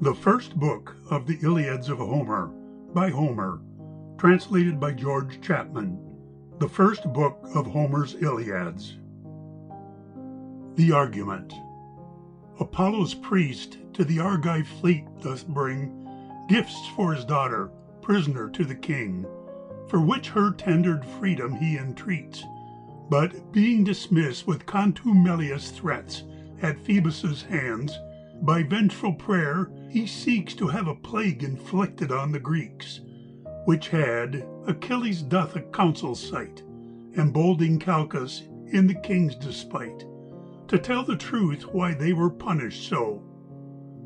The first book of the Iliads of Homer, by Homer, translated by George Chapman. The first book of Homer's Iliads. The argument. Apollo's priest to the Argive fleet doth bring gifts for his daughter, prisoner to the king, for which her tendered freedom he entreats. But being dismissed with contumelious threats at Phoebus' hands, by vengeful prayer he seeks to have a plague inflicted on the Greeks, which had Achilles doth a counsel cite, emboldening Calchas in the king's despite, to tell the truth why they were punished so.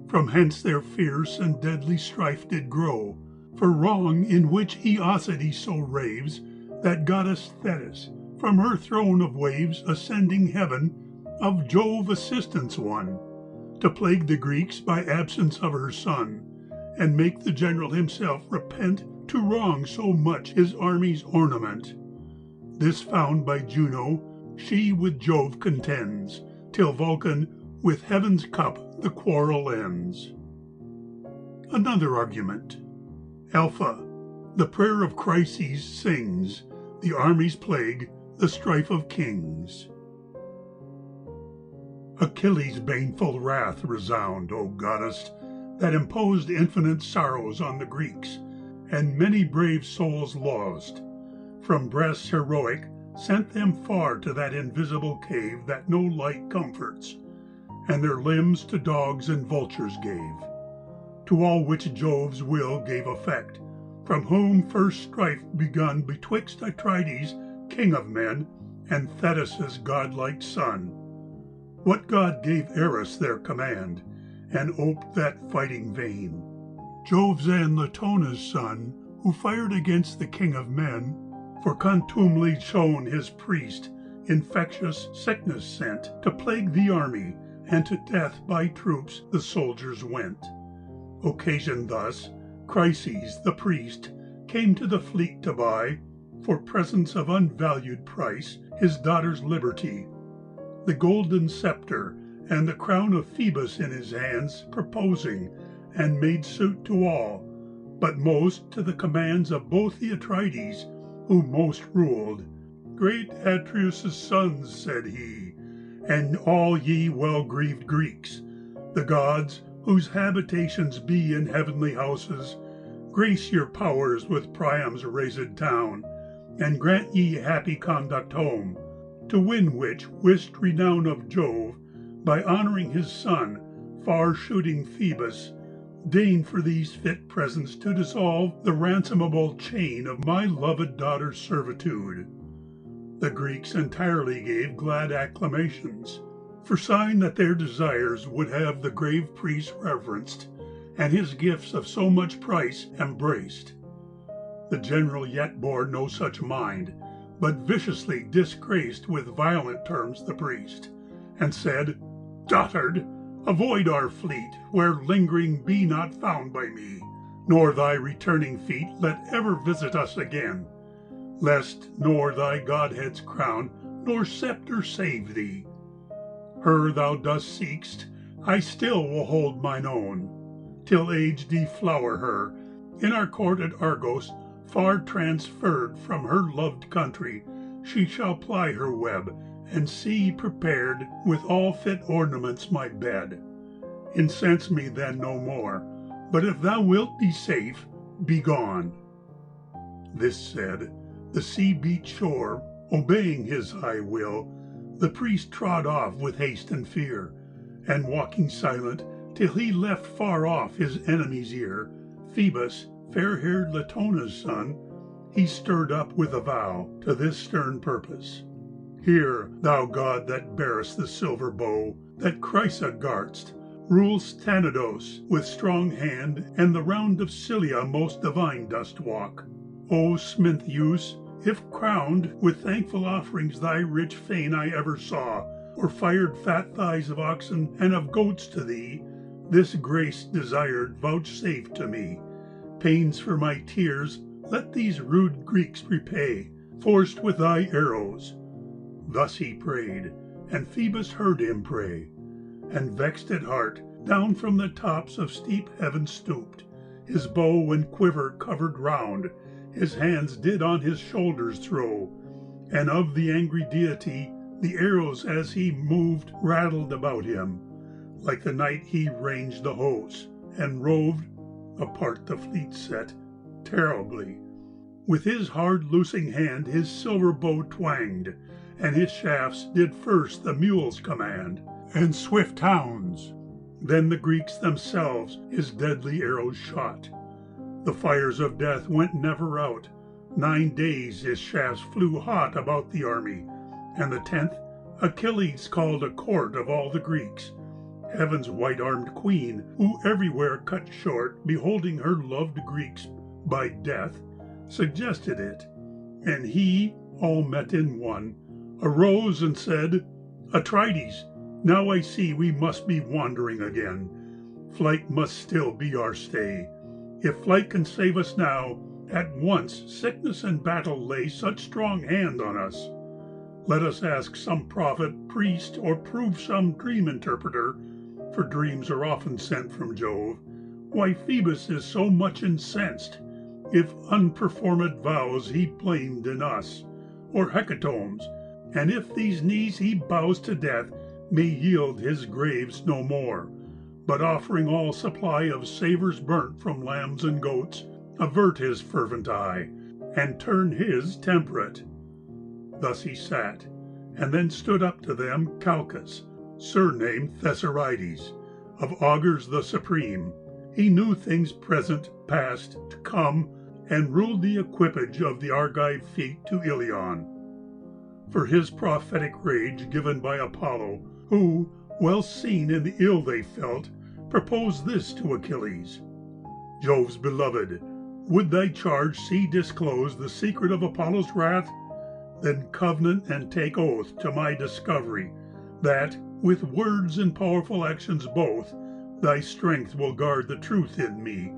From hence their fierce and deadly strife did grow, for wrong in which Aeacides so raves, that goddess Thetis, from her throne of waves ascending heaven, of Jove assistance won, to plague the Greeks by absence of her son, and make the general himself repent to wrong so much his army's ornament. This found by Juno, she with Jove contends, till Vulcan with heaven's cup the quarrel ends. Another argument. Alpha, the prayer of Chryses sings, the army's plague, the strife of kings. Achilles' baneful wrath resound, O goddess, that imposed infinite sorrows on the Greeks, and many brave souls lost. From breasts heroic sent them far to that invisible cave that no light comforts, and their limbs to dogs and vultures gave. To all which Jove's will gave effect, from whom first strife begun betwixt Atrides, king of men, and Thetis' godlike son. What god gave Eris their command, and oped that fighting vein? Jove's and Latona's son, who fired against the king of men, for contumely shown his priest, infectious sickness sent, to plague the army, and to death by troops the soldiers went. Occasioned thus, Chryses the priest came to the fleet to buy, for presents of unvalued price, his daughter's liberty. The golden scepter and the crown of Phoebus in his hands proposing, and made suit to all, but most to the commands of both the Atrides, who most ruled. Great Atreus' sons, said he, and all ye well-grieved Greeks, the gods, whose habitations be in heavenly houses, grace your powers with Priam's razed town, and grant ye happy conduct home, to win which wist renown of Jove, by honoring his son, far-shooting Phoebus, deign for these fit presents to dissolve the ransomable chain of my loved daughter's servitude. The Greeks entirely gave glad acclamations, for sign that their desires would have the grave priest reverenced, and his gifts of so much price embraced. The general yet bore no such mind, but viciously disgraced with violent terms the priest, and said, Dotard, avoid our fleet, where lingering be not found by me, nor thy returning feet let ever visit us again, lest nor thy godhead's crown nor sceptre save thee. Her thou dost seekst, I still will hold mine own, till age deflower her, in our court at Argos, far transferred from her loved country, she shall ply her web, and see prepared with all fit ornaments my bed. Incense me then no more, but if thou wilt be safe, be gone. This said, the sea-beat shore, obeying his high will, the priest trod off with haste and fear, and walking silent, till he left far off his enemy's ear, Phoebus, fair-haired Latona's son, he stirred up with a vow to this stern purpose. Hear, thou god that bearest the silver bow, that Chrysa guard'st, rules Tanados with strong hand, and the round of Scylla most divine dost walk. O smith Zeus, if crowned with thankful offerings thy rich fane I ever saw, or fired fat thighs of oxen and of goats to thee, this grace desired vouchsafe to me. Pains for my tears let these rude Greeks repay, forced with thy arrows. Thus he prayed, and Phoebus heard him pray, and vexed at heart down from the tops of steep heaven stooped, his bow and quiver covered round, his hands did on his shoulders throw, and of the angry deity the arrows as he moved rattled about him. Like the night he ranged the hosts, and roved, apart the fleet set, terribly. With his hard loosing hand his silver bow twanged, and his shafts did first the mules command, and swift hounds. Then the Greeks themselves his deadly arrows shot. The fires of death went never out. 9 days his shafts flew hot about the army, and the 10th Achilles called a court of all the Greeks, heaven's white-armed queen, who everywhere cut short, beholding her loved Greeks by death, suggested it, and he, all met in one, arose and said, Atrides, now I see we must be wandering again. Flight must still be our stay. If flight can save us now, at once sickness and battle lay such strong hand on us. Let us ask some prophet, priest, or prove some dream interpreter, for dreams are often sent from Jove, why Phoebus is so much incensed, if unperformed vows he blamed in us, or hecatombs, and if these knees he bows to death, may yield his graves no more, but offering all supply of savours burnt from lambs and goats, avert his fervent eye, and turn his temperate. Thus he sat, and then stood up to them Calchas, surnamed Thesorides, of augurs the supreme. He knew things present, past, to come, and ruled the equipage of the Argive fleet to Ilion. For his prophetic rage given by Apollo, who, well seen in the ill they felt, proposed this to Achilles: Jove's beloved, would thy charge see disclose the secret of Apollo's wrath? Then covenant and take oath to my discovery, that, with words and powerful actions both, thy strength will guard the truth in me,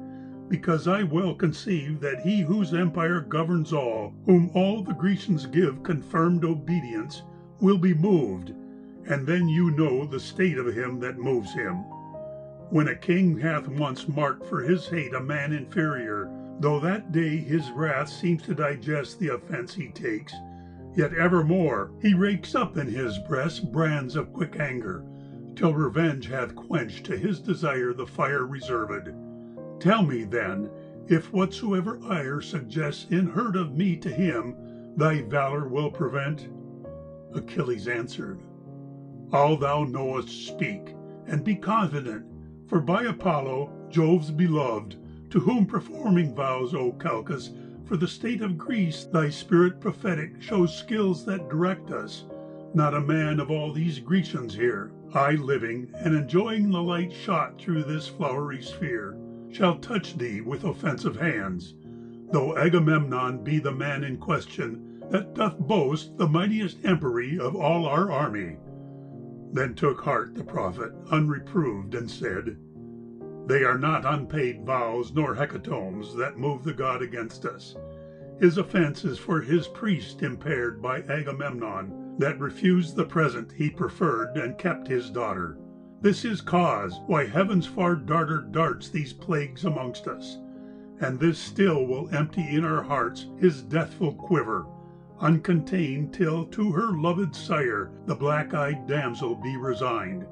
because I well conceive that he whose empire governs all, whom all the Grecians give confirmed obedience, will be moved, and then you know the state of him that moves him. When a king hath once marked for his hate a man inferior, though that day his wrath seems to digest the offence he takes, yet evermore he rakes up in his breast brands of quick anger, till revenge hath quenched to his desire the fire reserved. Tell me then, if whatsoever ire suggests in hurt of me to him, thy valour will prevent? Achilles answered, All thou knowest speak, and be confident, for by Apollo, Jove's beloved, to whom performing vows, O Calchas, for the state of Greece thy spirit prophetic shows skills that direct us, not a man of all these Grecians here, I living and enjoying the light shot through this flowery sphere, shall touch thee with offensive hands, though Agamemnon be the man in question that doth boast the mightiest empery of all our army. Then took heart the prophet unreproved, and said, They are not unpaid vows nor hecatombs that move the god against us. His offence is for his priest impaired by Agamemnon, that refused the present he preferred and kept his daughter. This is cause why heaven's far darter darts these plagues amongst us, and this still will empty in our hearts his deathful quiver, uncontained till to her loved sire the black-eyed damsel be resigned.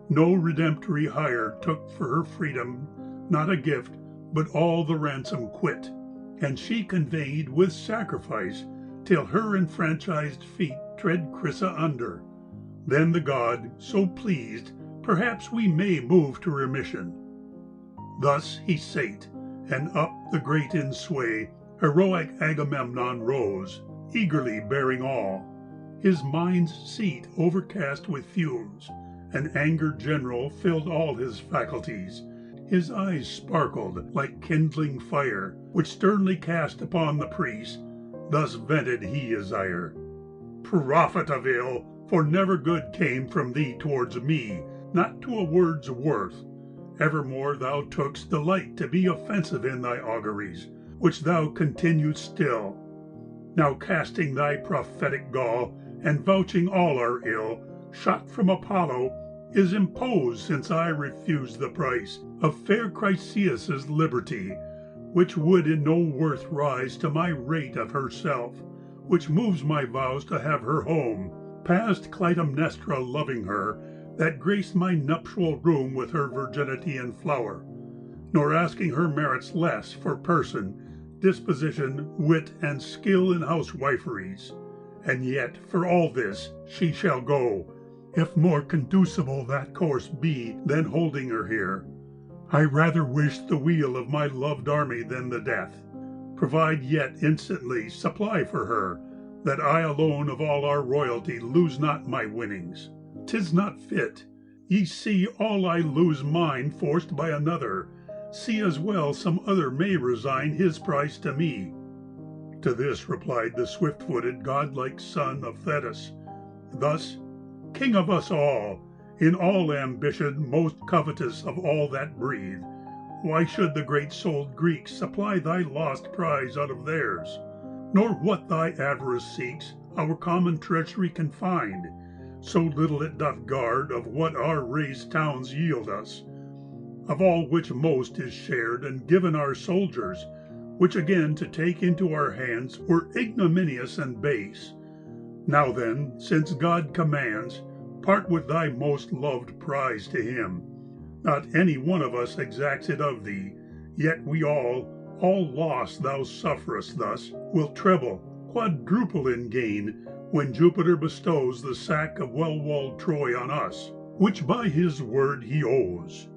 No redemptory hire took for her freedom, not a gift, but all the ransom quit, and she conveyed with sacrifice, till her enfranchised feet tread Chrysa under. Then the god, so pleased, perhaps we may move to remission. Thus he sate, and up the great in sway, heroic Agamemnon rose, eagerly bearing all, his mind's seat overcast with fumes, and anger general filled all his faculties. His eyes sparkled like kindling fire, which sternly cast upon the priest. Thus vented he his ire: Prophet of ill, for never good came from thee towards me, not to a word's worth. Evermore thou took'st delight to be offensive in thy auguries, which thou continued still. Now casting thy prophetic gall, and vouching all our ill, shot from Apollo, is imposed, since I refuse the price of fair Chryseis' liberty, which would in no worth rise to my rate of herself, which moves my vows to have her home, past Clytemnestra loving her, that graced my nuptial room with her virginity and flower, nor asking her merits less for person, disposition, wit, and skill in housewiferys. And yet for all this she shall go, if more conducible that course be than holding her here. I rather wish the weal of my loved army than the death. Provide yet instantly supply for her, that I alone of all our royalty lose not my winnings. 'Tis not fit. Ye see all I lose mine forced by another. See as well some other may resign his prize to me. To this replied the swift-footed, godlike son of Thetis, thus: King of us all, in all ambition most covetous of all that breathe, why should the great-souled Greeks supply thy lost prize out of theirs? Nor what thy avarice seeks our common treasury can find, so little it doth guard of what our raised towns yield us, of all which most is shared and given our soldiers, which again to take into our hands were ignominious and base. Now then, since God commands, part with thy most loved prize to him. Not any one of us exacts it of thee, yet we all loss thou sufferest thus, will treble, quadruple in gain, when Jupiter bestows the sack of well-walled Troy on us, which by his word he owes.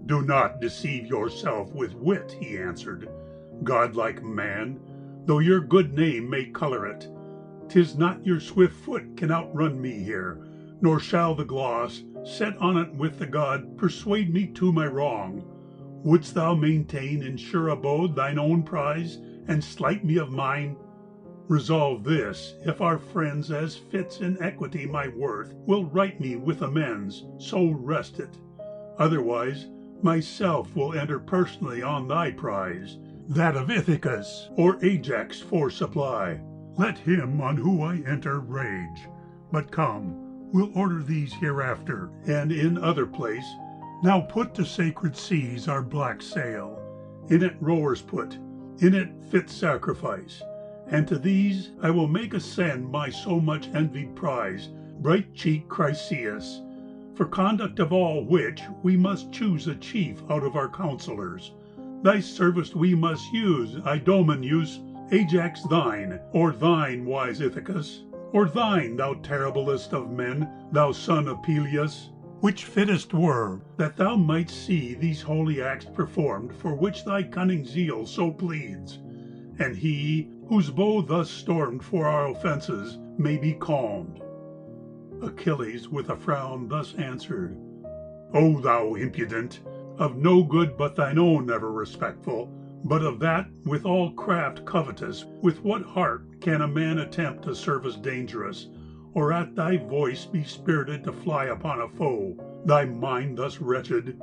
Do not deceive yourself with wit, he answered, godlike man, though your good name may colour it. 'Tis not your swift foot can outrun me here, nor shall the gloss, set on it with the god, persuade me to my wrong. Wouldst thou maintain in sure abode thine own prize, and slight me of mine? Resolve this, if our friends, as fits in equity my worth, will right me with amends, so rest it. Otherwise, myself will enter personally on thy prize, that of Ithacus or Ajax for supply. Let him on who I enter rage. But come, we'll order these hereafter, and in other place. Now put to sacred seas our black sail, in it rowers put, in it fit sacrifice, and to these I will make ascend my so much envied prize, bright-cheeked Chryseis, for conduct of all which we must choose a chief out of our counsellors. Thy service we must use, Idomeneus, Ajax thine, or thine, wise Ithacus, or thine, thou terriblest of men, thou son of Peleus, which fittest were, that thou mightst see these holy acts performed for which thy cunning zeal so pleads, and he, whose bow thus stormed for our offences, may be calmed. Achilles with a frown thus answered, O thou impudent, of no good but thine own ever respectful, but of that with all craft covetous, with what heart can a man attempt a service dangerous, or at thy voice be spirited to fly upon a foe, thy mind thus wretched?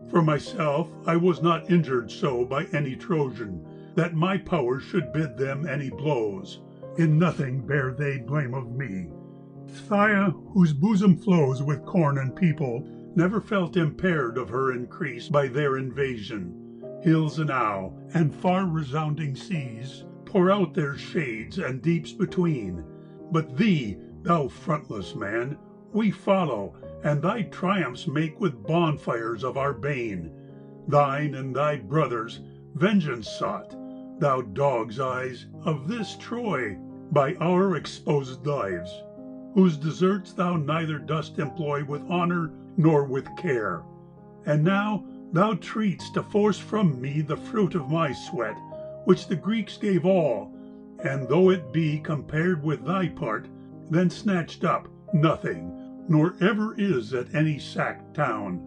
For myself, I was not injured so by any Trojan, that my power should bid them any blows. In nothing bear they blame of me. Phthia, whose bosom flows with corn and people, never felt impaired of her increase by their invasion. Hills enow, and far resounding seas, pour out their shades and deeps between. But thee, thou frontless man, we follow, and thy triumphs make with bonfires of our bane. Thine and thy brothers' vengeance sought, thou dog's eyes, of this Troy, by our exposed lives, whose deserts thou neither dost employ with honour nor with care. And now thou treat'st to force from me the fruit of my sweat, which the Greeks gave all, and though it be compared with thy part, then snatched up, nothing, nor ever is at any sacked town.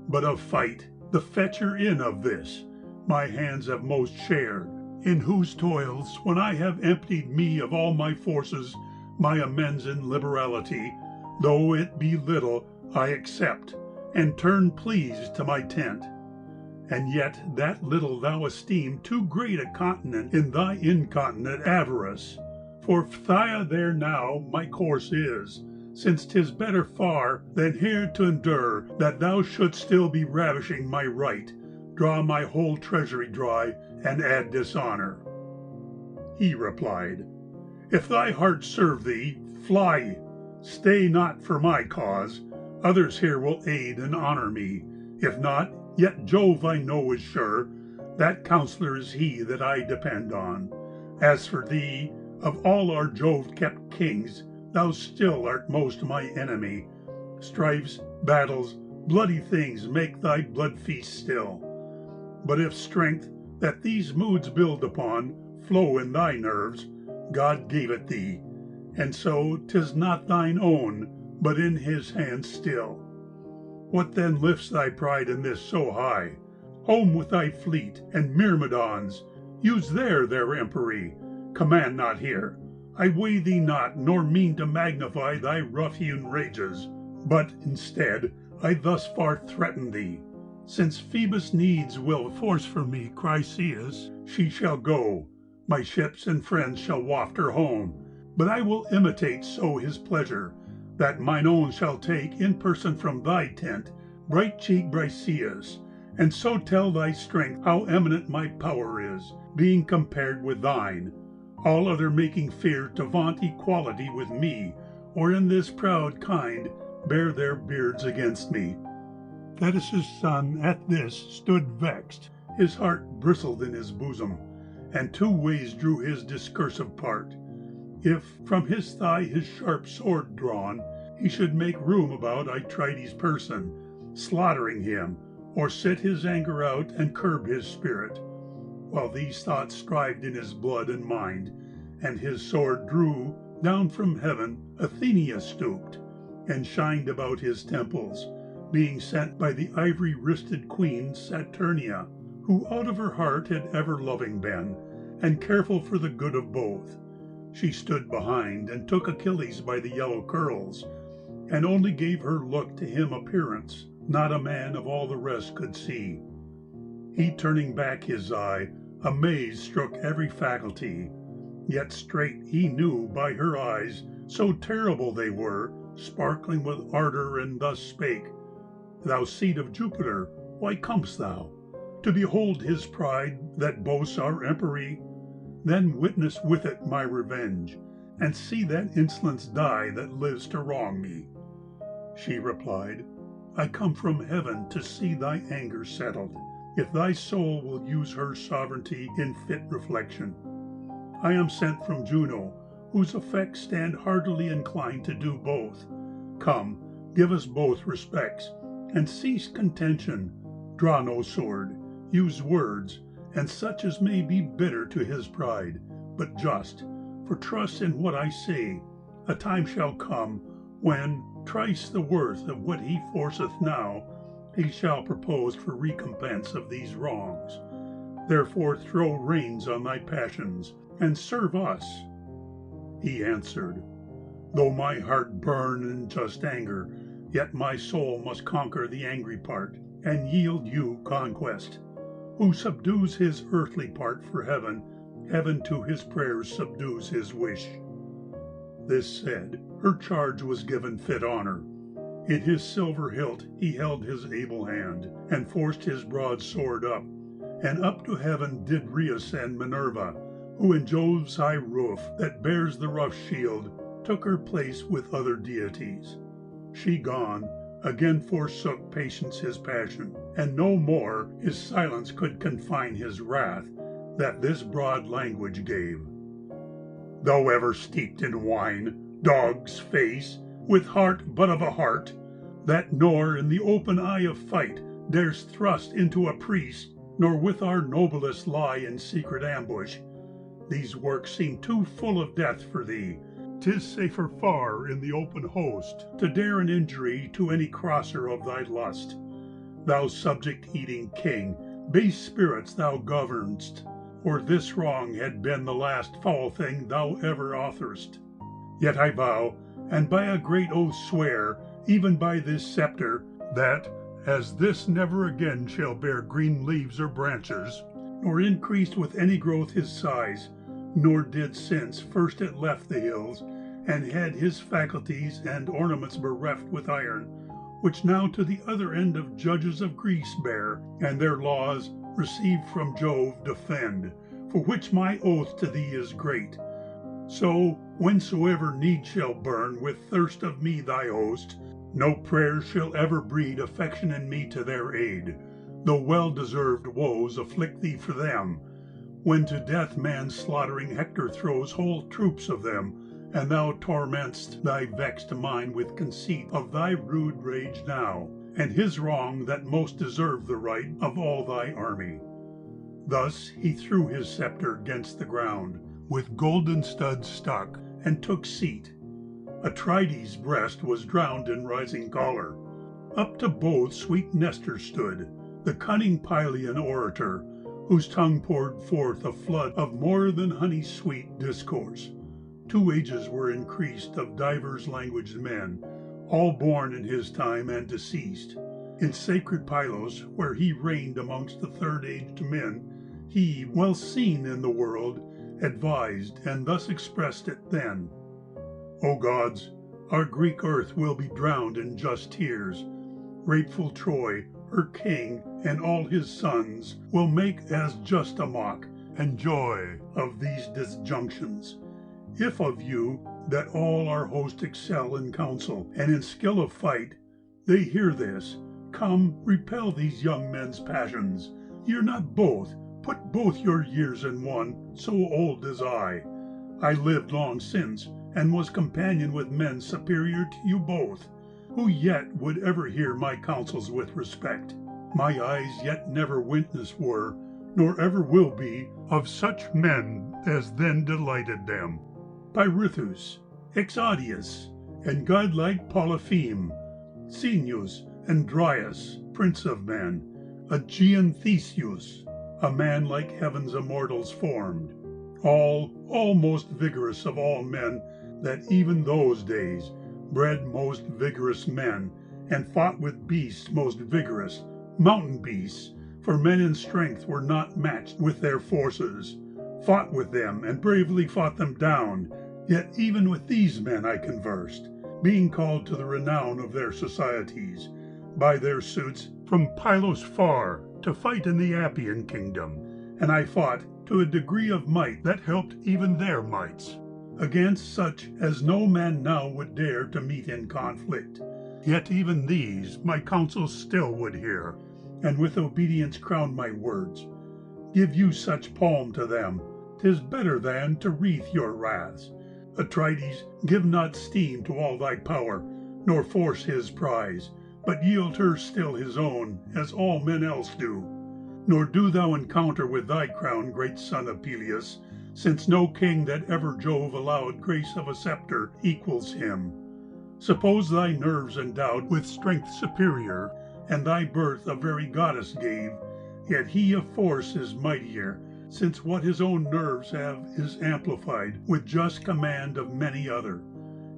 But of fight, the fetcher in of this, my hands have most shared, in whose toils, when I have emptied me of all my forces, my amends in liberality, though it be little, I accept, and turn pleased to my tent. And yet that little thou esteem too great a continent in thy incontinent avarice. For Phthia there now my course is, since 'tis better far than here to endure that thou shouldst still be ravishing my right, draw my whole treasury dry, and add dishonor. He replied, If thy heart serve thee, fly, stay not for my cause, others here will aid and honor me. If not, yet Jove I know is sure, that counsellor is he that I depend on. As for thee, of all our Jove-kept kings, thou still art most my enemy. Strifes, battles, bloody things make thy blood feast still. But if strength, that these moods build upon, flow in thy nerves, God gave it thee, and so 'tis not thine own, but in his hand still. What then lifts thy pride in this so high? Home with thy fleet and Myrmidons, use there their empery, command not here. I weigh thee not, nor mean to magnify thy rough-hewn rages, but instead I thus far threaten thee. Since Phoebus needs will force for me Chryseis, she shall go, my ships and friends shall waft her home, but I will imitate so his pleasure, that mine own shall take in person from thy tent bright-cheeked Briseis, and so tell thy strength how eminent my power is, being compared with thine, all other making fear to vaunt equality with me, or in this proud kind bear their beards against me. Thetis' son at this stood vexed, his heart bristled in his bosom, and two ways drew his discursive part. If from his thigh his sharp sword drawn, he should make room about Atrides' person, slaughtering him, or sit his anger out and curb his spirit. While these thoughts strived in his blood and mind, and his sword drew, down from heaven Athenia stooped, and shined about his temples, being sent by the ivory-wristed queen Saturnia, who out of her heart had ever loving been, and careful for the good of both. She stood behind, and took Achilles by the yellow curls, and only gave her look to him appearance, not a man of all the rest could see. He turning back his eye, amazed strook every faculty, yet straight he knew by her eyes, so terrible they were, sparkling with ardour, and thus spake, Thou seed of Jupiter, why comest thou? To behold his pride that boasts our empery? Then witness with it my revenge, and see that insolence die that lives to wrong me. She replied, I come from heaven to see thy anger settled, if thy soul will use her sovereignty in fit reflection. I am sent from Juno, whose effects stand heartily inclined to do both. Come, give us both respects, and cease contention. Draw no sword, use words, and such as may be bitter to his pride, but just, for trust in what I say. A time shall come, when, thrice the worth of what he forceth now, he shall propose for recompense of these wrongs. Therefore throw reins on thy passions, and serve us. He answered, Though my heart burn in just anger, yet my soul must conquer the angry part, and yield you conquest. Who subdues his earthly part for heaven, heaven to his prayers subdues his wish. This said, her charge was given fit honor. In his silver hilt he held his able hand, and forced his broad sword up, and up to heaven did reascend Minerva, who in Jove's high roof, that bears the rough shield, took her place with other deities. She gone, again forsook patience his passion, and no more his silence could confine his wrath, that this broad language gave. Thou ever steeped in wine, dog's face, with heart but of a heart, that nor in the open eye of fight darest thrust into a priest, nor with our noblest lie in secret ambush. These works seem too full of death for thee. 'Tis safer far in the open host to dare an injury to any crosser of thy lust. Thou subject-eating king, base spirits thou govern'st, or this wrong had been the last foul thing thou ever author'st. Yet I vow, and by a great oath swear, even by this sceptre, that, as this never again shall bear green leaves or branches, nor increased with any growth his size, nor did since first it left the hills, and had his faculties and ornaments bereft with iron, which now to the other end of judges of Greece bear, and their laws, received from Jove, defend, for which my oath to thee is great. So, whensoever need shall burn with thirst of me thy host, no prayers shall ever breed affection in me to their aid, though well-deserved woes afflict thee for them, when to death man-slaughtering Hector throws whole troops of them, and thou torment'st thy vexed mind with conceit of thy rude rage now, and his wrong that most deserved the right of all thy army. Thus he threw his sceptre against the ground, with golden studs stuck, and took seat. Atrides' breast was drowned in rising choler. Up to both sweet Nestor stood, the cunning Pylian orator, whose tongue poured forth a flood of more than honey-sweet discourse. 2 ages were increased of divers languaged men, all born in his time and deceased. In sacred Pylos, where he reigned amongst the third-aged men, he, well seen in the world, advised, and thus expressed it then: O gods, our Greek earth will be drowned in just tears. Grateful Troy, her king, and all his sons will make as just a mock and joy of these disjunctions. If of you, that all our host excel in counsel and in skill of fight, they hear this, come, repel these young men's passions. Ye're not both, put both your years in one, so old as I. I lived long since, and was companion with men superior to you both, who yet would ever hear my counsels with respect. My eyes yet never witness were, nor ever will be, of such men as then delighted them. Pirithous, Exadius, and godlike Polypheme, Caeneus and Dryas, prince of men, Aegean Theseus, a man like heaven's immortals formed, all most vigorous of all men that even those days bred most vigorous men, and fought with beasts most vigorous, mountain beasts, for men in strength were not matched with their forces, fought with them and bravely fought them down. Yet even with these men I conversed, being called to the renown of their societies, by their suits from Pylos far, to fight in the Appian kingdom, and I fought to a degree of might that helped even their mights, against such as no man now would dare to meet in conflict. Yet even these my counsels still would hear, and with obedience crown my words. Give you such palm to them, 'tis better than to wreathe your wraths. Atrides, give not steam to all thy power, nor force his prize, but yield her still his own, as all men else do. Nor do thou encounter with thy crown, great son of Peleus, since no king that ever Jove allowed grace of a sceptre equals him. Suppose thy nerves endowed with strength superior, and thy birth a very goddess gave, yet he of force is mightier, since what his own nerves have is amplified with just command of many other.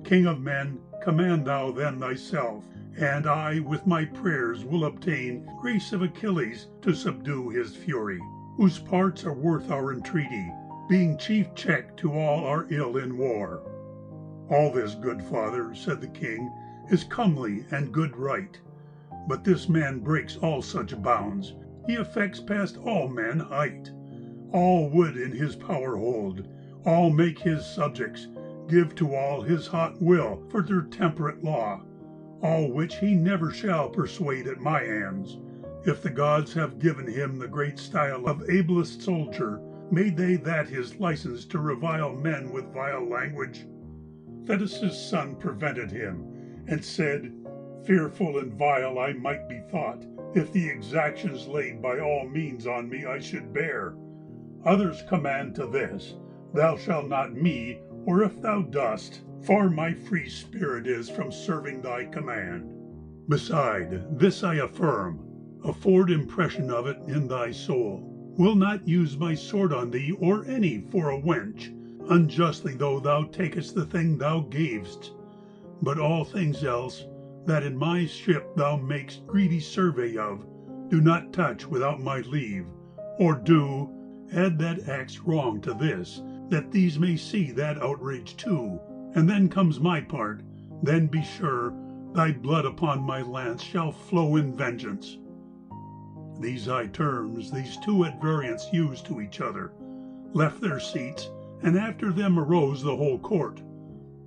King of men, command thou then thyself, and I with my prayers will obtain grace of Achilles to subdue his fury, whose parts are worth our entreaty, being chief check to all our ill in war. All this, good father, said the king, is comely and good right. But this man breaks all such bounds, he affects past all men height. All would in his power hold, all make his subjects, give to all his hot will for their temperate law, all which he never shall persuade at my hands. If the gods have given him the great style of ablest soldier, made they that his license to revile men with vile language? Thetis' son prevented him, and said, fearful and vile I might be thought, if the exactions laid by all means on me I should bear. Others command to this, thou shalt not me, or if thou dost, far my free spirit is from serving thy command. Beside, this I affirm, afford impression of it in thy soul, will not use my sword on thee or any for a wench, unjustly though thou takest the thing thou gavest. But all things else, that in my ship thou makest greedy survey of, do not touch without my leave, or do, add that act's wrong to this, that these may see that outrage too, and then comes my part. Then be sure thy blood upon my lance shall flow in vengeance." These high terms these two at variance used to each other, left their seats, and after them arose the whole court.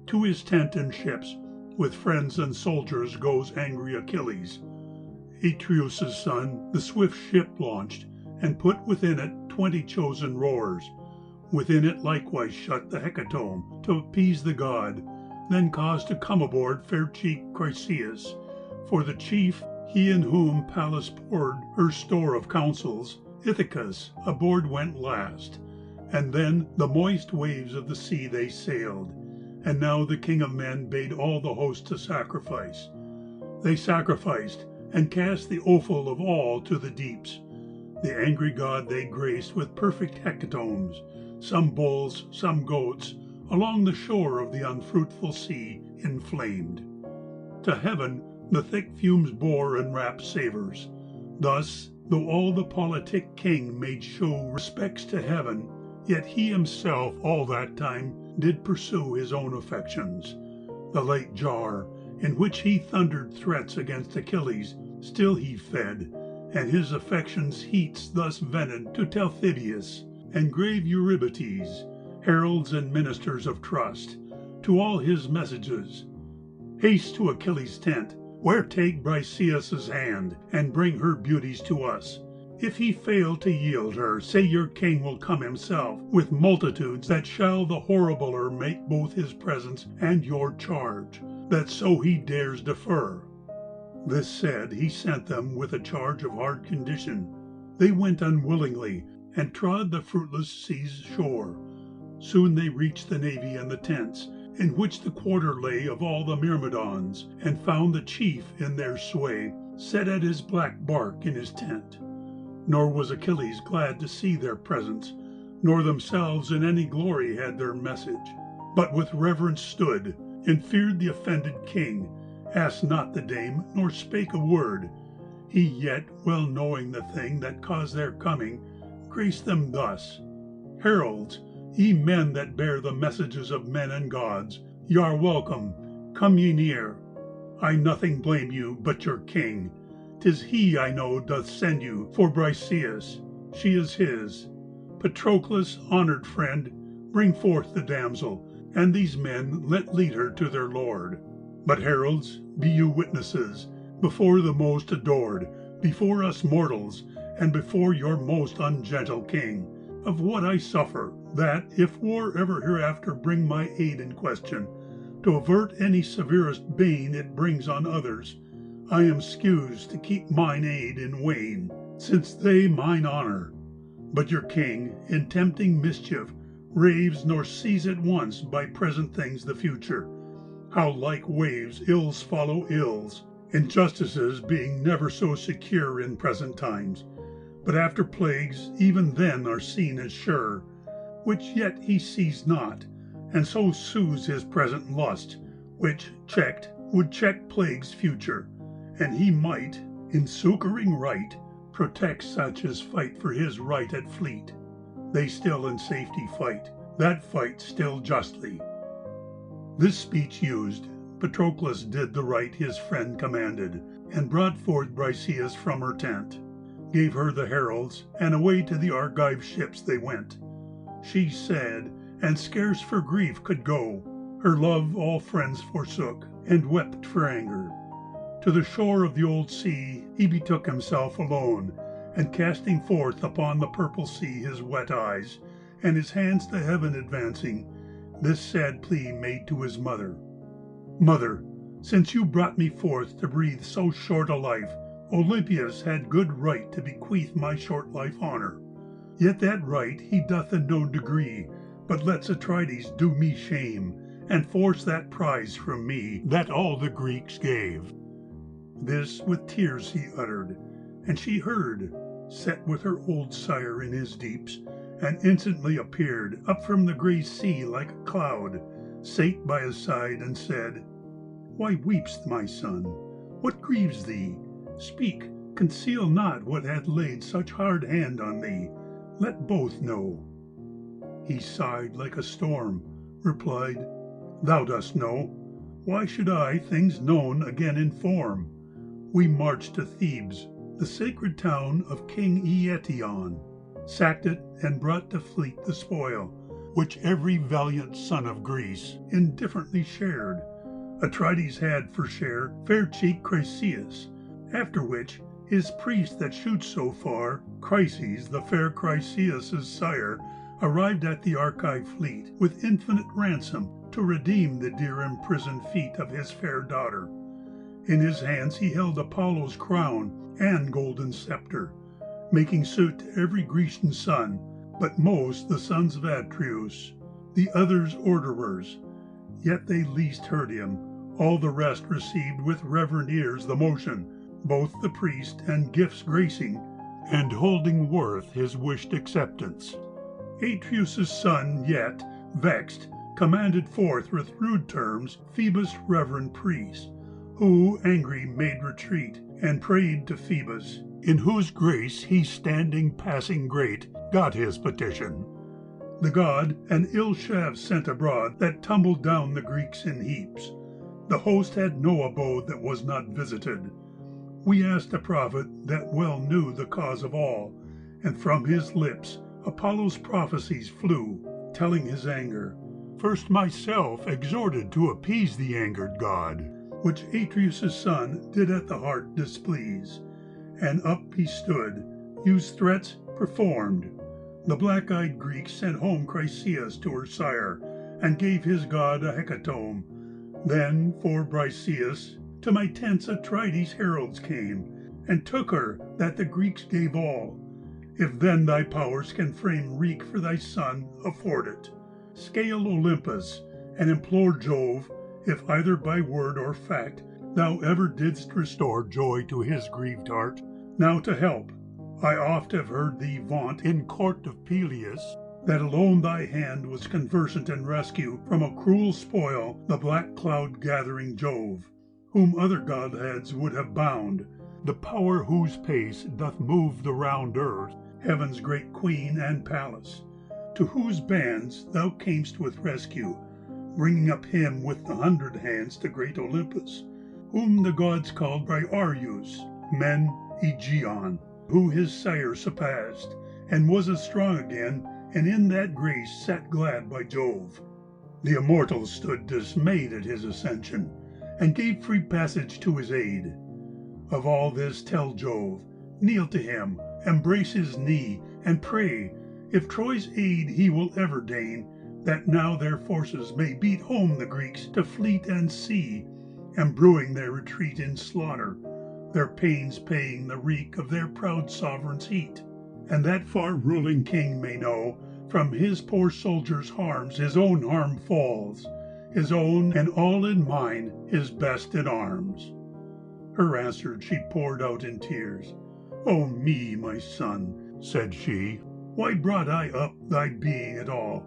To his tent and ships, with friends and soldiers, goes angry Achilles. Atreus' son the swift ship launched, and put within it 20 chosen rowers. Within it likewise shut the hecatomb, to appease the god, then caused to come aboard fair-cheeked Chryseis, for the chief, he in whom Pallas poured her store of counsels. Ithacus aboard went last, and then the moist waves of the sea they sailed. And now the king of men bade all the host to sacrifice. They sacrificed, and cast the offal of all to the deeps. The angry god they graced with perfect hecatombs, some bulls, some goats, along the shore of the unfruitful sea inflamed. To heaven the thick fumes bore and rapt savours. Thus, though all the politic king made show respects to heaven, yet he himself all that time did pursue his own affections. The late jar, in which he thundered threats against Achilles, still he fed, and his affections' heats thus vented to Talthybius and grave Eurybates, heralds and ministers of trust, to all his messages. Haste to Achilles' tent, where take Briseis' hand, and bring her beauties to us. If he fail to yield her, say your king will come himself, with multitudes that shall the horribler make both his presence and your charge, that so he dares defer. This said, he sent them with a charge of hard condition. They went unwillingly, and trod the fruitless sea's shore. Soon they reached the navy and the tents, in which the quarter lay of all the Myrmidons, and found the chief in their sway, set at his black bark in his tent. Nor was Achilles glad to see their presence, nor themselves in any glory had their message, but with reverence stood, and feared the offended king, asked not the dame, nor spake a word. He yet, well knowing the thing that caused their coming, graced them thus: "Heralds, ye men that bear the messages of men and gods, ye are welcome, come ye near. I nothing blame you but your king. 'Tis he, I know, doth send you for Briseis. She is his. Patroclus, honoured friend, bring forth the damsel, and these men let lead her to their lord. But heralds, be you witnesses, before the most adored, before us mortals, and before your most ungentle king, of what I suffer, that, if war ever hereafter bring my aid in question, to avert any severest bane it brings on others, I am scused to keep mine aid in wane, since they mine honour. But your king, in tempting mischief, raves nor sees at once by present things the future. How like waves ills follow ills, injustices being never so secure in present times, but after plagues even then are seen as sure, which yet he sees not, and so soothes his present lust, which, checked, would check plagues future, and he might, in succouring right, protect such as fight for his right at fleet. They still in safety fight, that fight still justly." This speech used, Patroclus did the right his friend commanded, and brought forth Briseis from her tent, gave her the heralds, and away to the Argive ships they went. She sad, and scarce for grief could go, her love all friends forsook, and wept for anger. To the shore of the old sea he betook himself alone, and casting forth upon the purple sea his wet eyes, and his hands to heaven advancing, this sad plea made to his mother: "Mother, since you brought me forth to breathe so short a life, Olympius had good right to bequeath my short life honour. Yet that right he doth in no degree, but lets Atrides do me shame, and force that prize from me that all the Greeks gave." This with tears he uttered, and she heard, set with her old sire in his deeps, and instantly appeared up from the grey sea like a cloud, sate by his side, and said: "Why weep'st, my son? What grieves thee? Speak, conceal not what hath laid such hard hand on thee. Let both know." He sighed like a storm, replied: thou dost know. Why should I things known again inform? We marched to Thebes, the sacred town of King Eetion, sacked it, and brought to fleet the spoil, which every valiant son of Greece indifferently shared. Atrides had for share fair-cheeked Chryseis, after which his priest that shoots so far, Chryses, the fair Chryseis' sire, arrived at the Argive fleet with infinite ransom to redeem the dear imprisoned feet of his fair daughter. In his hands he held Apollo's crown and golden scepter, making suit to every Grecian son, but most the sons of Atreus, the others orderers. Yet they least heard him, all the rest received with reverent ears the motion, both the priest and gifts gracing, and holding worth his wished acceptance. Atreus' son yet, vexed, commanded forth with rude terms Phoebus' reverend priest, who, angry, made retreat, and prayed to Phoebus, in whose grace he standing passing great, got his petition. The god an ill shaft sent abroad that tumbled down the Greeks in heaps. The host had no abode that was not visited. We asked a prophet that well knew the cause of all, and from his lips Apollo's prophecies flew, telling his anger. First myself exhorted to appease the angered god, which Atreus' son did at the heart displease. And up he stood, used threats, performed. The black-eyed Greeks sent home Chryseis to her sire, and gave his god a hecatomb. Then for Briseis to my tents Atrides' heralds came, and took her that the Greeks gave all. If then thy powers can frame wreak for thy son, afford it. Scale Olympus, and implore Jove, if either by word or fact thou ever didst restore joy to his grieved heart, now to help. I oft have heard thee vaunt in court of Peleus, that alone thy hand was conversant in rescue from a cruel spoil the black cloud gathering Jove, whom other godheads would have bound, the power whose pace doth move the round earth, heaven's great queen and palace, to whose bands thou camest with rescue, bringing up him with the 100 hands to great Olympus, whom the gods called Briareus, men Aegeon, who his sire surpassed, and was as strong again, and in that grace sat glad by Jove. The immortals stood dismayed at his ascension, and gave free passage to his aid. Of all this tell Jove, kneel to him, embrace his knee, and pray, if Troy's aid he will ever deign, that now their forces may beat home the Greeks to fleet and sea, and brewing their retreat in slaughter, their pains paying the wreak of their proud sovereign's heat, and that far-ruling king may know from his poor soldiers' harms his own harm falls, his own and all in mine, his best in arms. Her answered she poured out in tears. O me, my son, said she, why brought I up thy being at all,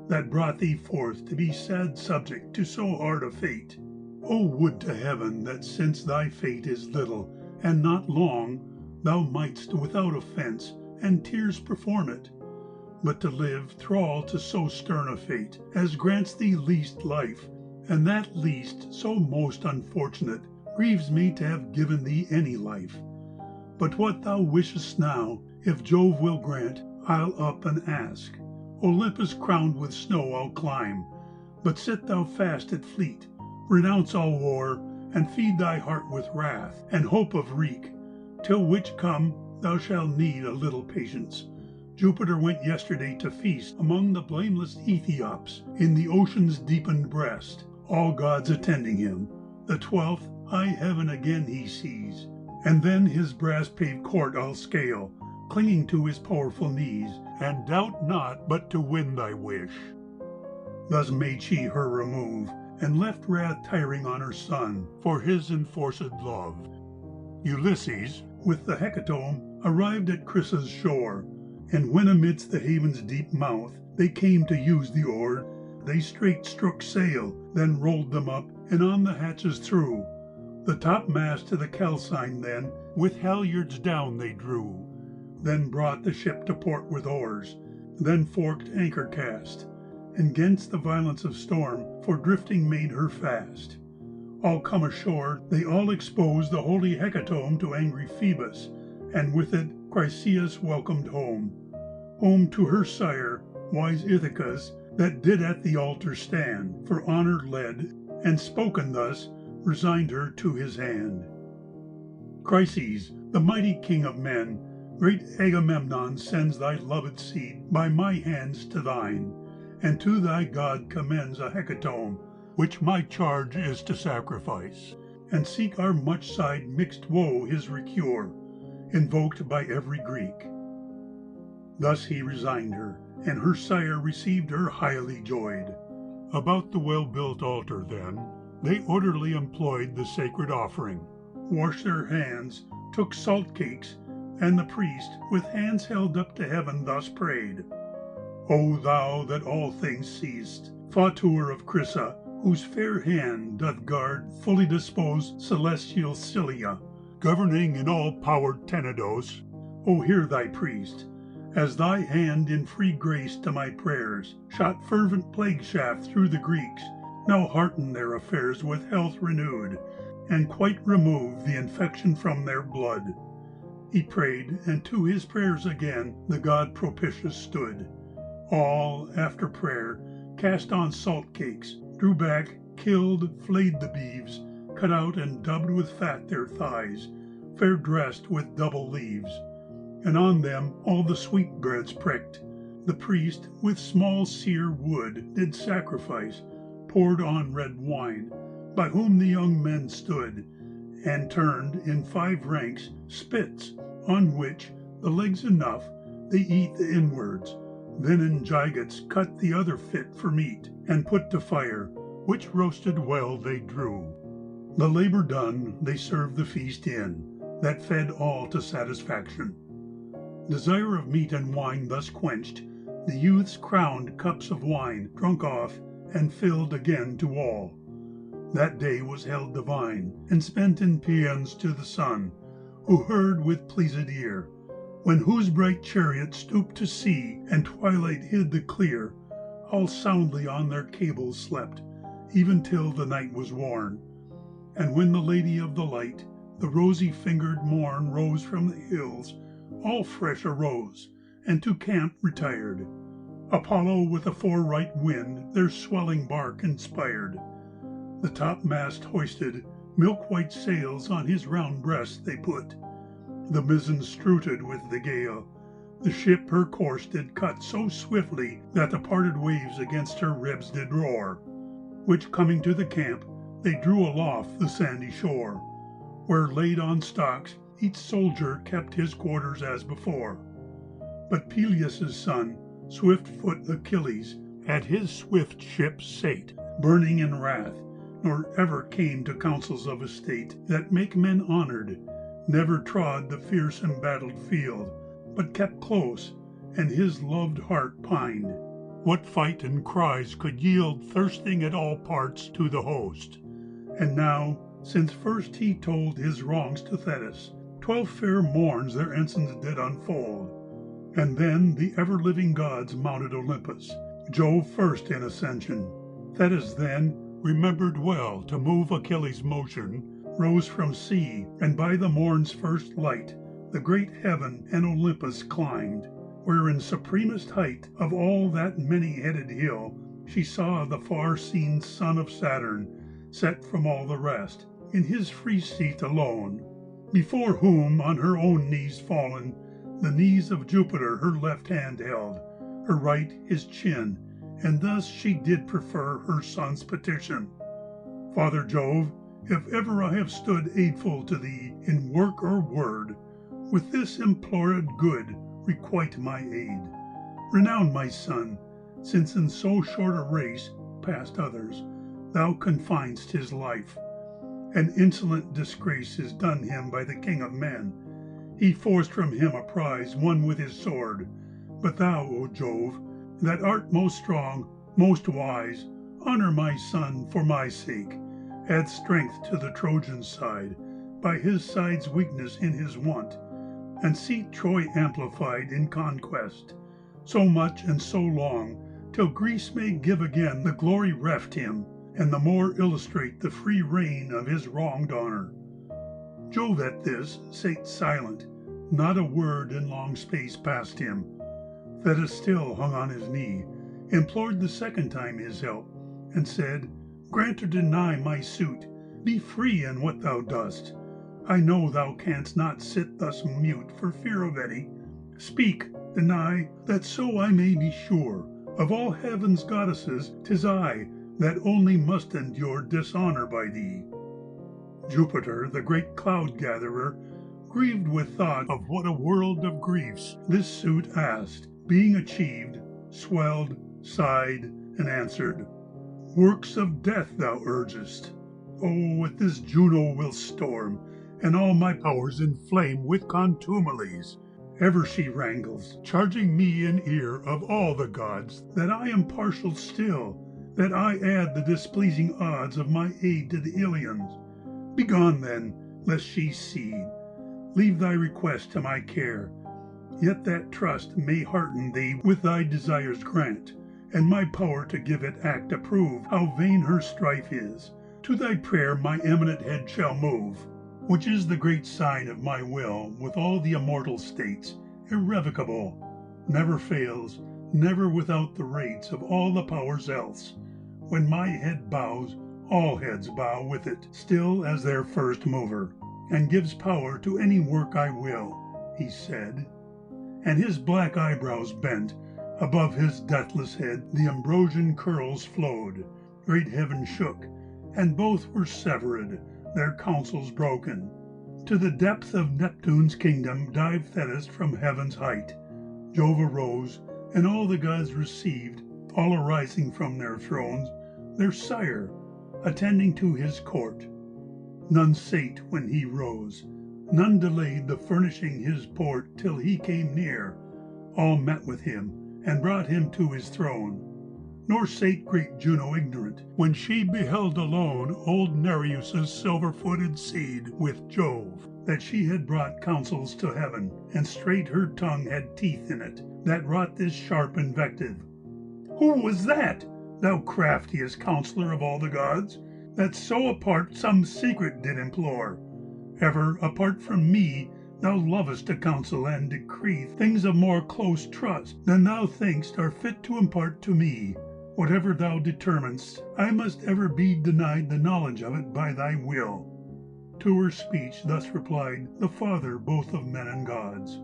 that brought thee forth to be sad subject to so hard a fate? O would to heaven that since thy fate is little, and not long, thou mightst without offence and tears perform it, but to live thrall to so stern a fate, as grants thee least life, and that least so most unfortunate, grieves me to have given thee any life. But what thou wishest now, if Jove will grant, I'll up and ask. Olympus crowned with snow I'll climb, but sit thou fast at fleet, renounce all war, and feed thy heart with wrath and hope of wreak, till which come thou shalt need a little patience. Jupiter went yesterday to feast among the blameless Ethiops in the ocean's deepened breast, all gods attending him. The 12th high heaven again he sees, and then his brass-paved court I'll scale, clinging to his powerful knees, and doubt not but to win thy wish. Thus made she her remove, and left wrath tiring on her son for his enforced love. Ulysses, with the hecatomb, arrived at Chrysa's shore, and when amidst the haven's deep mouth they came to use the oar, they straight strook sail, then rolled them up, and on the hatches threw. The topmast to the calcine then, with halyards down they drew, then brought the ship to port with oars, then forked anchor cast, and 'gainst the violence of storm for drifting made her fast. All come ashore, they all expose the holy hecatomb to angry Phoebus, and with it Chryseis welcomed home, whom to her sire, wise Ithacus, that did at the altar stand, for honour led, and spoken thus, resigned her to his hand. Chryses, the mighty king of men, great Agamemnon sends thy loved seed by my hands to thine, and to thy God commends a hecatomb, which my charge is to sacrifice, and seek our much-sighed mixed woe his recure, invoked by every Greek. Thus he resigned her, and her sire received her highly joyed. About the well-built altar then, they orderly employed the sacred offering, washed their hands, took salt cakes, and the priest, with hands held up to heaven, thus prayed, O thou that all things seest, fautor of Chrysa, whose fair hand doth guard fully disposed celestial cilia, governing in all-powered Tenedos, O hear thy priest, as thy hand in free grace to my prayers shot fervent plague shaft through the Greeks, now hearten their affairs with health renewed, and quite remove the infection from their blood. He prayed, and to his prayers again the god propitious stood. All, after prayer, cast on salt cakes, drew back, killed, flayed the beeves, cut out and dubbed with fat their thighs, fair dressed with double leaves, and on them all the sweetbreads pricked. The priest with small sear wood did sacrifice, poured on red wine, by whom the young men stood, and turned in 5 ranks spits, on which, the legs enough, they eat the inwards, then in gigots cut the other fit for meat, and put to fire, which roasted well they drew. The labour done, they served the feast in, that fed all to satisfaction. Desire of meat and wine thus quenched, the youths crowned cups of wine drunk off, and filled again to all. That day was held divine, and spent in paeans to the sun, who heard with pleased ear, when whose bright chariot stooped to sea, and twilight hid the clear, all soundly on their cables slept, even till the night was worn. And when the Lady of the Light, the rosy-fingered morn, rose from the hills, all fresh arose, and to camp retired. Apollo with a fore-right wind their swelling bark inspired. The topmast hoisted, milk-white sails on his round breast they put, the mizzen struted with the gale. The ship her course did cut so swiftly that the parted waves against her ribs did roar, which coming to the camp, they drew aloft the sandy shore, where laid on stocks each soldier kept his quarters as before. But Peleus' son, swift-foot Achilles, at his swift ship sate, burning in wrath, nor ever came to councils of estate that make men honoured, never trod the fierce embattled field, but kept close, and his loved heart pined. What fight and cries could yield thirsting at all parts to the host? And now, since first he told his wrongs to Thetis, 12 fair morns their ensigns did unfold, and then the ever-living gods mounted Olympus, Jove first in ascension. Thetis then, remembered well to move Achilles' motion, rose from sea, and by the morn's first light the great heaven and Olympus climbed, where in supremest height of all that many-headed hill she saw the far-seen son of Saturn, set from all the rest, in his free seat alone, before whom on her own knees fallen, the knees of Jupiter her left hand held, her right his chin, and thus she did prefer her son's petition. Father Jove, if ever I have stood aidful to thee in work or word, with this implored good requite my aid. Renown my son, since in so short a race, past others, thou confinest his life. An insolent disgrace is done him by the king of men. He forced from him a prize won with his sword. But thou, O Jove, that art most strong, most wise, honour my son for my sake. Add strength to the Trojan's side, by his side's weakness in his want, and see Troy amplified in conquest, so much and so long, till Greece may give again the glory reft him, and the more illustrate the free reign of his wronged honor. Jove at this sate silent, not a word in long space passed him. Thetis still hung on his knee, implored the second time his help, and said, Grant or deny my suit, be free in what thou dost. I know thou canst not sit thus mute for fear of any. Speak, deny, that so I may be sure, of all heaven's goddesses 'tis I that only must endure dishonor by thee. Jupiter, the great cloud-gatherer, grieved with thought of what a world of griefs this suit asked, being achieved, swelled, sighed, and answered, Works of death thou urgest. Oh, with this Juno will storm, and all my powers inflame with contumelies. Ever she wrangles, charging me in ear of all the gods that I am partial still, that I add the displeasing odds of my aid to the Ilians. Begone then, lest she cede. Leave thy request to my care. Yet that trust may hearten thee with thy desires grant, and my power to give it act approve how vain her strife is. To thy prayer my eminent head shall move, which is the great sign of my will with all the immortal states, irrevocable, never fails, never without the rates of all the powers else. When my head bows, all heads bow with it, still as their first mover, and gives power to any work I will, he said. And his black eyebrows bent, above his deathless head the ambrosian curls flowed, great heaven shook, and both were severed, their counsels broken. To the depth of Neptune's kingdom dived Thetis from heaven's height. Jove arose, and all the gods received, all arising from their thrones, their sire, attending to his court. None sate when he rose, none delayed the furnishing his port till he came near. All met with him, and brought him to his throne. Nor sate great Juno ignorant, when she beheld alone old Nereus's silver-footed seed with Jove, that she had brought counsels to heaven, and straight her tongue had teeth in it, that wrought this sharp invective. Who was that, thou craftiest counsellor of all the gods, that so apart some secret did implore? Ever, apart from me, thou lovest to counsel and decree things of more close trust than thou think'st are fit to impart to me. Whatever thou determinest, I must ever be denied the knowledge of it by thy will. To her speech thus replied the father both of men and gods.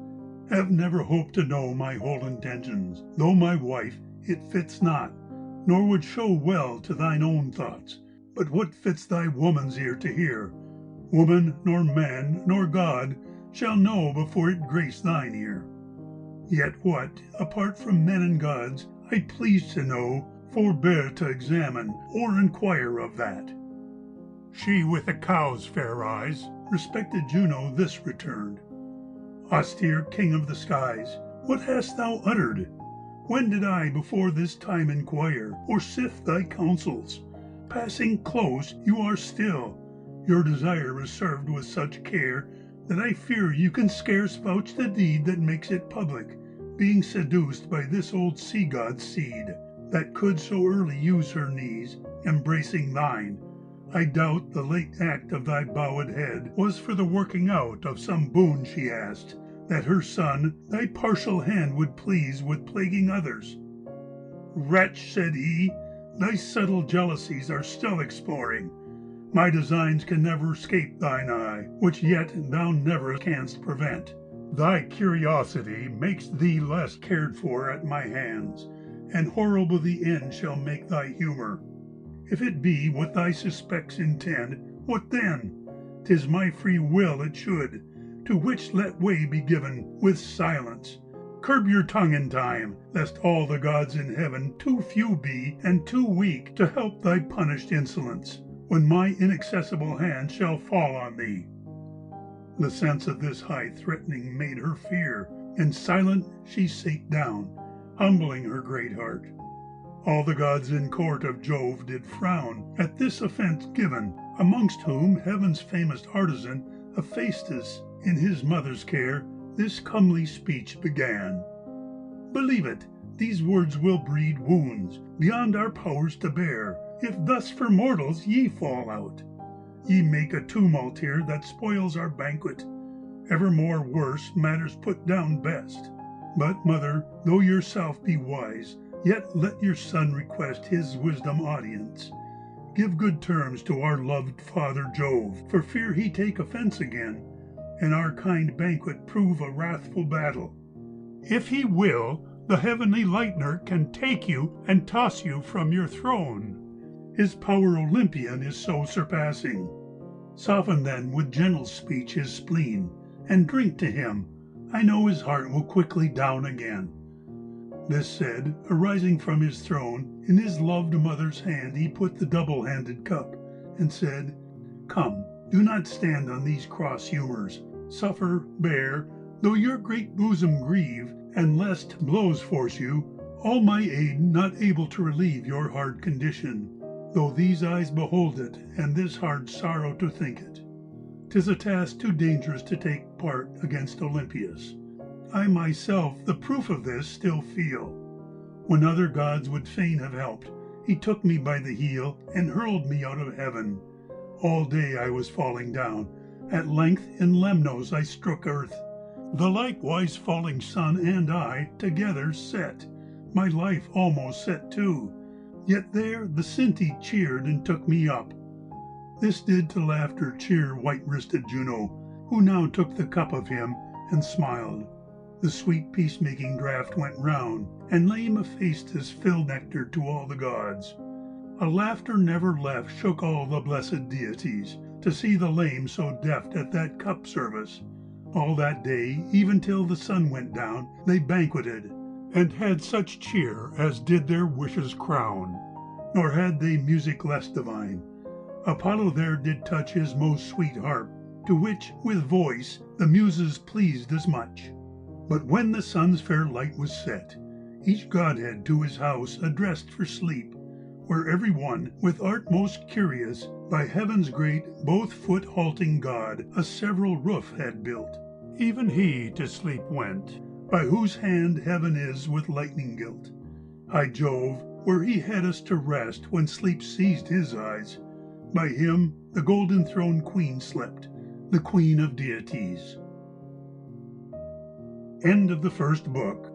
Have never hoped to know my whole intentions, though my wife it fits not, nor would show well to thine own thoughts. But what fits thy woman's ear to hear? Woman, nor man, nor god, shall know before it grace thine ear. Yet what, apart from men and gods, I please to know, forbear to examine or inquire of that. She with the cow's fair eyes, respected Juno this returned. Austere king of the skies, what hast thou uttered? When did I before this time inquire, or sift thy counsels? Passing close you are still, your desire is served with such care, that I fear you can scarce vouch the deed that makes it public, being seduced by this old sea-god's seed, that could so early use her knees, embracing thine. I doubt the late act of thy bowed head was for the working out of some boon she asked, that her son thy partial hand would please with plaguing others. Wretch, said he, thy subtle jealousies are still exploring. My designs can never escape thine eye, which yet thou never canst prevent. Thy curiosity makes thee less cared for at my hands, and horrible the end shall make thy humour. If it be what thy suspects intend, what then? 'Tis my free will it should, to which let way be given with silence. Curb your tongue in time, lest all the gods in heaven too few be and too weak to help thy punished insolence, when my inaccessible hand shall fall on thee. The sense of this high threatening made her fear, and silent she sate down, humbling her great heart. All the gods in court of Jove did frown at this offence given, amongst whom heaven's famous artisan, Hephaestus, in his mother's care, this comely speech began. Believe it, these words will breed wounds beyond our powers to bear, if thus for mortals ye fall out. Ye make a tumult here that spoils our banquet. Evermore worse matters put down best. But, mother, though yourself be wise, yet let your son request his wisdom audience. Give good terms to our loved father Jove, for fear he take offense again, and our kind banquet prove a wrathful battle. If he will, the heavenly lightner can take you and toss you from your throne. His power Olympian is so surpassing. Soften then with gentle speech his spleen, and drink to him. I know his heart will quickly down again. This said, arising from his throne, in his loved mother's hand he put the double-handed cup, and said, Come, do not stand on these cross humours. Suffer, bear, though your great bosom grieve, and lest blows force you, all my aid not able to relieve your hard condition, though these eyes behold it, and this hard sorrow to think it. 'Tis a task too dangerous to take part against Olympius. I myself the proof of this still feel. When other gods would fain have helped, he took me by the heel and hurled me out of heaven. All day I was falling down. At length in Lemnos I struck earth. The likewise falling sun and I together set. My life almost set too. Yet there the Sinti cheered and took me up. This did to laughter cheer white-wristed Juno, who now took the cup of him and smiled. The sweet peacemaking draught went round, and lame Hephaestus filled nectar to all the gods. A laughter never left shook all the blessed deities, to see the lame so deft at that cup service. All that day, even till the sun went down, they banqueted, and had such cheer as did their wishes crown. Nor had they music less divine. Apollo there did touch his most sweet harp, to which with voice the Muses pleased as much. But when the sun's fair light was set, each godhead to his house addressed for sleep, where every one, with art most curious, by heaven's great both-foot halting god a several roof had built. Even he to sleep went, by whose hand heaven is with lightning gilt. High Jove, where he had us to rest when sleep seized his eyes, by him the golden-throned queen slept, the queen of deities. End of the first book.